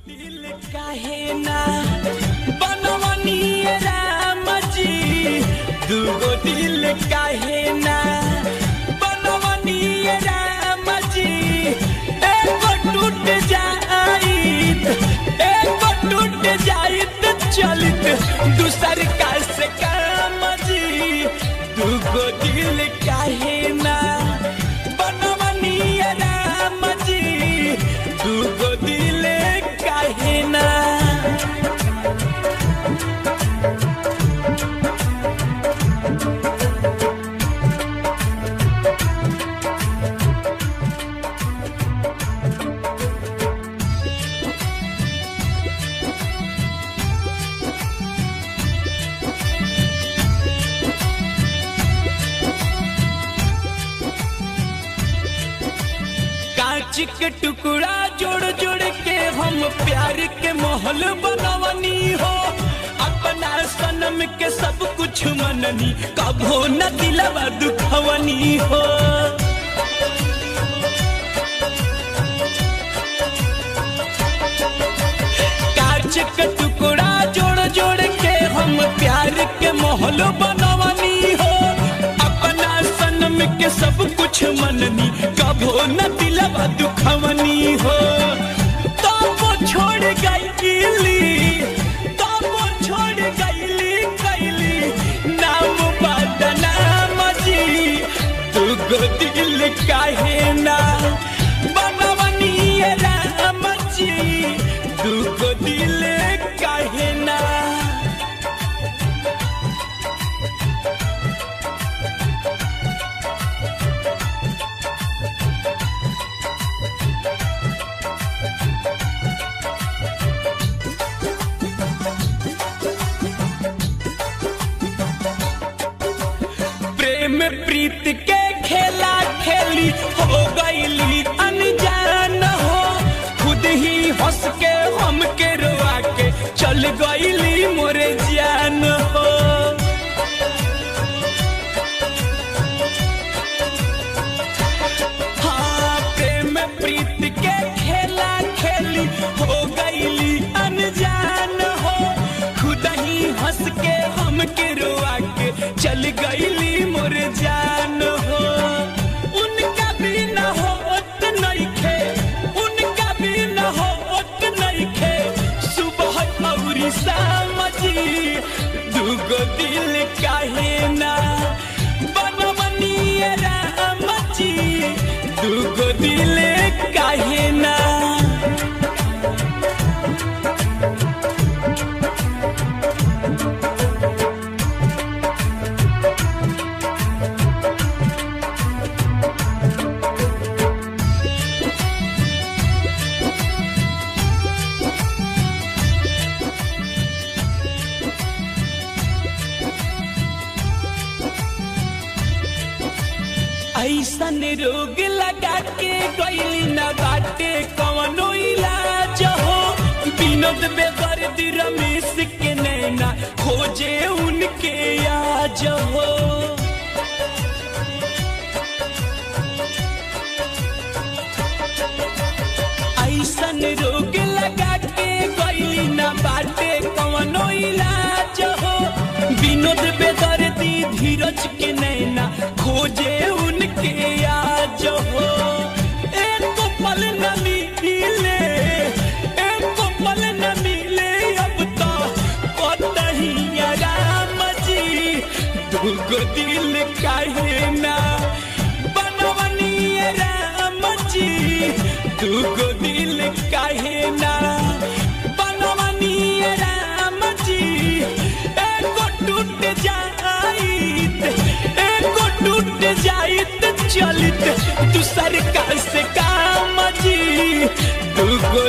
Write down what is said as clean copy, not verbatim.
दिल काहे ना बनवनी राम जी, दूगो दिल काहे ना बनवनी राम जी। एगो टूट जाइत, एगो टूट जाइत चलित दूसर का से काम जी। दूगो दिल काहे ना बनवनी राम जी, दूगो दिल काहे ना। कांच के टुकड़ा जोड़ जोड़ के हम प्यार के महल बनवनी हो। अपना सनम के सब कुछ मननी, कभो न दिलवा दुखवनी हो। कांच के टुकड़ा जोड़ जोड़ के हम प्यार के महल बनवनी हो। अपना सनम के सब कुछ मननी, कभो न दिलवा दुखवनी हो। तो वो छोड़ गईली, तो वो छोड़ गईली गईली नाम बदनाम जी। दूगो दिल काहे ना बनवनी राम जी, दूगो दिल काहे ना। प्रेम प्रीत के खेला खेली हो गईली अनजान हो। खुद ही हंस के हम के रोआ के चल गईली मोरे जान हो। हाँ, प्रेम प्रीत के खेला खेली हो गईली अनजान हो। खुद ही हंस के हम के रोआ के चल गईली मोरे जान हो। उनका भी न होत नइखे, उनका भी न होत नइखे सुबह और शाम जी। दूगो दिल काहे ना बनवनी राम जी, दूगो दिल काहे ना। ऐसन रोग लगा के गईली न बाटे कवनो इलाज हो। विनोद बेदर्दी रमेश के नैना खोजे उनके आज हो। ऐसन रोग लगा के गईली न बाटे कवनो इलाज हो। विनोद बेदर्दी धीरज के नैना खोजे उनके आज हो। एक पल न मिले, एक पल न मिले अब तो कतही राम जी। दूगो दिल काहे ना बनवनी राम जी, दूगो दिल काहे ना बनवनी राम जी। एगो टूट जाइत, एगो टूट जाइत चलित दूसर का से काम जी। दूगो